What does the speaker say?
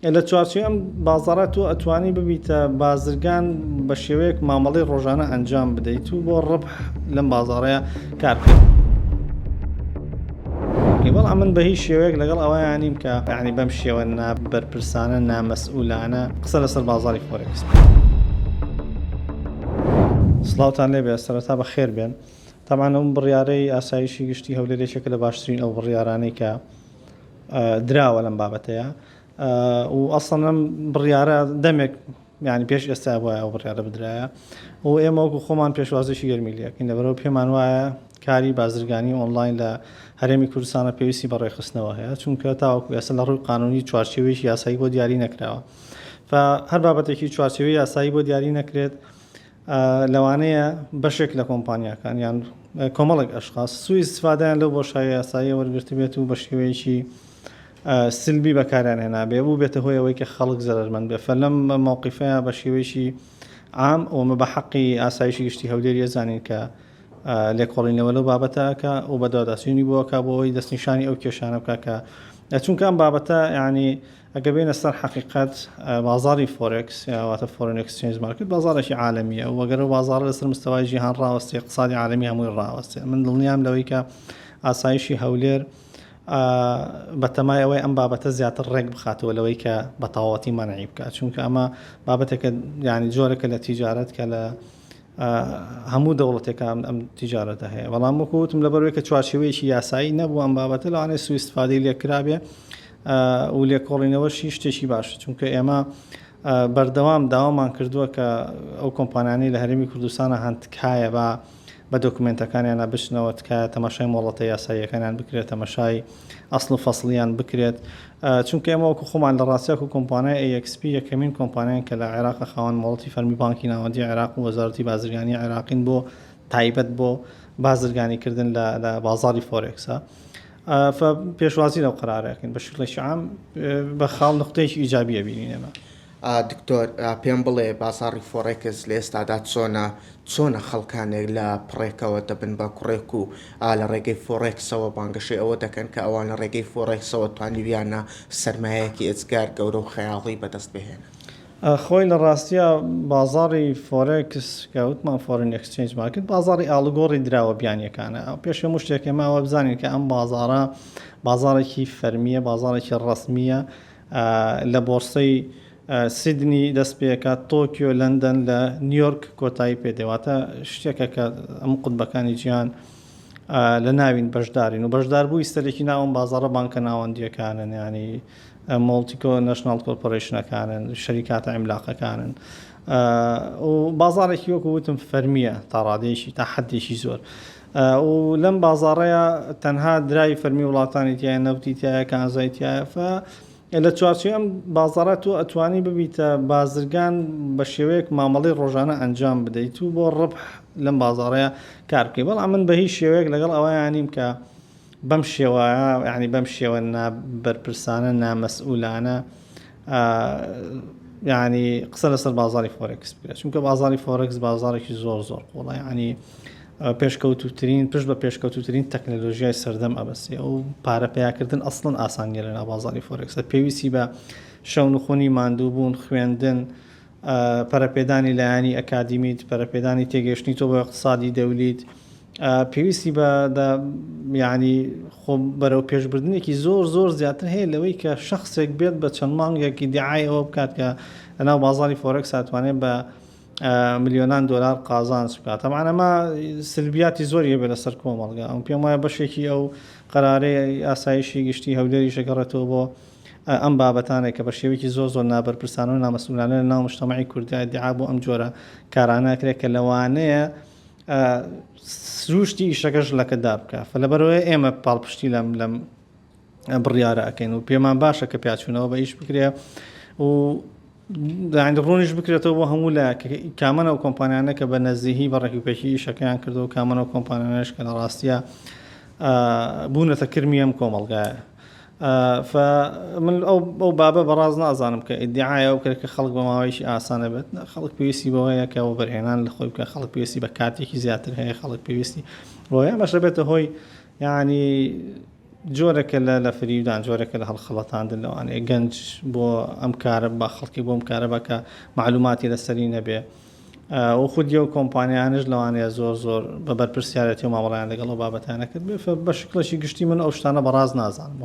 لە چوارچێوە ئەم بازاڕە تۆ ئەتوانی ببیتە بازرگان بە شێوەیەک مامەڵەی ڕۆژانە ئەنجام بدەیت و بۆ ڕەبح لەم بازاڕەیە کار بکەیت. بەڵام من بە هیچ شێوەیەک لەگەڵ ئەوەیان نیم کە یعنی بەم شێوە نابەرپرسانە نامەسئولانە قسە لەسەر بازاڕی فۆرێکس. سڵاوتان لێبێ، سەرەتا بەخێر بێن. تەمان ئەم بڕیارەی ئاسایشی گشتی هەولێرێکێکە لە باشترین ئەو بڕیارانەی کە دراوە لەم بابەتەیە و ئەسڵەن ئەم بڕیارە دەمێک یعنی پێش ئێستا بووە ئەو بڕیارە بدرایە و ئێمە وەکو خۆمان پێشوازیشی گەرمیلیەکەین لەبەرەوە پێمان وایە کاری بازرگانی ئۆنلاین لە هەرێمی کوردستانە پێویستی بە ڕێخستنەوە هەیە، چونکە تاوەکو ئێستا لە ڕووی قانونی چوارچێوەیەکی یاسایی بۆ دیاری نەکراوە. هەر بابەتێکی چوارچێوەی یاسایی بۆ دیاری نەکرێت لەوانەیە بەشێک لە کۆمپانیاکان یان کۆمەڵێک ئەشخاص سوء استفادەیان لەو بۆشایی یاسایی وەرگرت بێت و بە شێوەیەکی سلبی بەکاریان هێنابێ بوو بێتە هۆی ئەوەی کە خەڵک زەرمەند بێ. فەلەم مووقیفەیە بە شێوەیەکی عام ئەومە بە حەقی ئاسایشی گشتی هەولێر زانین کە لێکۆڵینەوە لەو بابەتەکە و بە داداسیونی بووەکە بۆ ئەوەی دەستنیشانی ئەو کێشانە بکە کە چونکە ئەم بابەتە یعنی ئەگە بێنە سەر حقیقەت بازاری فۆرێکس یاواتە فۆرن ئەکسچێنج مارکت بازارێکی عالمیە و وەگەر بازار لەسەر مستەوای جیهان ڕاوەستی اقتصادی عالمی هەمووی ڕاوەستێ. من دڵنیام لەوەی کە ئاسایشی هەولێر بەتەمای ئەوەی ئەم بابەتە زیاتر ڕێک بخاتەوە لەوەی کە بە تەواوەتی مەنعی بکات، چونکە ئەمە بابەتێکە یعنی جۆرەکە لە تیجارەت کە لە هەموو دەوڵەتێکە ئەم تیجارەتە هەیە. بەڵام وەکوتم لەبەرەوەی کە چوارچێوەیەکی یاسایی نەبوو ئەم بابەتە لەوانەیە سوء استفادەی لێکرابێ و لێکۆڵینەوەشی شتێکی باشە، چونکە ئێمە بەردەوام داوامان کردووە کە ئەو کۆمپانیانی لە هەرێمی کوردستانە هەند تکایە بە دۆکومنتەکانیانە بچنەوە، تکایە تەماشای مۆڵەتە یاساییەکانیان بکرێت، تەماشای ئەسڵ و فەسڵیان بکرێت، چونکە ئێمە وەکو خۆمان لە ڕاستیاک و کۆمپانیای AXP یەکەمین کۆمپانیان کە لە عێراق خاوەن مۆڵەتی فەرمی بانکی ناوەندی عێراق و وەزارەتی بازرگانی عێراقین بۆ تایبەت بۆ بازرگانیکردن لە بازاری فۆرێکسە. پێشوازی لەو قرارەکەین بە شکلێکی عام بە خاڵ نقطەیەکی ئیجابیە بینین ئێمە. دکتۆر پێم بڵێ بازاری فۆرێکس لە ئێستادا چۆنە خەڵکانێک لە پڕێکەوە دەبن بە کوڕێک و لە ڕێگەی فۆرێکسەوە بانگەشەی ئەوە دەکەن کە ئەوان لە ڕێگەی فۆرێکسەوە توانیویانە سەرمایەکی ئێجگار گەورە و خەیاڵی بەدەست بهێنن. خۆی لە ڕاستیە بازاری فۆرێکس کەوتمان فۆرن ئەکسچێنج مارکت بازاری ئاڵگۆڕی دراوە بیانیەکانە. پێش هەموو شتێک ئێمەوە بزانین کە ئەم بازارە بازارێکی فەرمیە، بازارێکی ڕەسمیە لە بۆرسەی سیدنی دەست پێکات، تۆکیۆ، لەندەن، لە نیویۆرک کۆتایی پێدەواتە شتێکە کە ئەم قوتبەکانی جیهان لە ناوین بەشدارین و بەشداربووی سەرێکی ناوم بازارە بانکە ناوەندیەکانن، ینی مۆڵتیکۆ نەشناڵ کۆرپۆرێشنەکانن، شەریکاتە عیملاقەکانن و بازارێکی وەکو وتم فەرمیە تا ڕادێشی تا حەدێکی زۆر و لەم بازاڕەیە تەنها درای فەرمی وڵاتانی تایە، نەوتی تایە، کانزای تایە. لە چوارچێوە ئەم بازاڕە تۆ ئەتوانی ببیتە بازرگان بە شێوەیەک مامەڵەی ڕۆژانە ئەنجام بدەیت و بۆ ڕەبح لەم بازاڕەیە کار بکەیت. بەڵام من بە هیچ شێوەیەک لەگەڵ ئەوەیان نیم کە بەم شێوەیە یعنی بەم شێوە نابەرپرسانە نامەسئولانە یعنی قسە لەسەر بازاری فۆرێکس بکرێت، چونکە بازاری فۆرێکس بازارێکی زۆر قوڵە، ینی پێشکەوتوترین پشت بە پێشکەوتوترین تەکنەلۆژیای سەردەم ئەبەسێ و پارە پێیاکردن ئەسڵن ئاسانیە لە ناو بازاری فۆرێکسە. پێویستی بە شەونخۆنی ماندوو بوون، خوێندن، پەرەپێدانی لایانی ئەکادیمیت، پەرەپێدانی تێگەشتنی تۆ بە اقتصادی دەولیت، پێویستی بە یعنی خۆ بەرەو پێشبردنێکی زۆر زیاتر هەیە لەوەی کە شخصێک بێت بە چەند مانگێکی دیعای ئەوە بکات کە لەناو بازاری فۆرێکس ئەتوانێت بە ملیۆنان دۆلار قازانج بکات. طبعاً ئەمە سلبیاتی زۆریە بێ لەسەر کۆمەڵگا. ئەم پێم وایە بەشێکی ئەو قەرارەی ئاسایشی گشتی هەولێری شەگەڕێتەوە بۆ ئەم بابەتانێک کە بە شێوەیەکی زۆر نابەرپرسانە و نامەسئولانە لە ناو مجتەمەعی کوردی ئیدعا بۆ ئەم جۆرە کارانە کرێت کە لەوانەیە سروشتی ئیشەکەش لەکەدا بکات. لەبەرەوەی ئێمە پاڵپشتی لەم بڕیارە ئەەکەین و پێمان باشە کە پیاچوونەوە بە ئیش بکرێ و ڕوونیش بکرێتەوە بۆ هەموو لە کامەنە و کۆمپانیانە کە بە نەزیهی بە ڕێکوپێکی ئیشەکەیان کردو و کامەنە و کۆمپانیانەش کە لە ڕاستیە بوونەتە کرمی ئەم کۆمەڵگایە. من ئەو بابە بەڕاز نازانم کە ئیدعایە و کرد کە خەڵک بە ماوەیەکی ئاسانە بێت. خەڵک پێویستی بەوەیە کە ئەوە بەرهێنان لە خۆی بکە، خەڵک پێویستی بە کاتێکی زیاتر هەیە، خەڵک پێویستی بۆیە بەشە بێتە هۆی یعنی جۆرەکە لە فریودان جۆرەکە لە هەڵخەڵەتاندن لەوانەیە گەنج بۆ ئەم کارە بە خەڵکی بۆ ئەم کارە بکە معلوماتی لەسەری نەبێ و خودی و کۆمپانیانش لەوانەیە زۆر بە بەرپرسیارەتی و مامەڵیان لەگەڵ ئەو بابەتانە کرد بە شکلەشی گشتی من ئەو شتانە بەڕاز نازانم.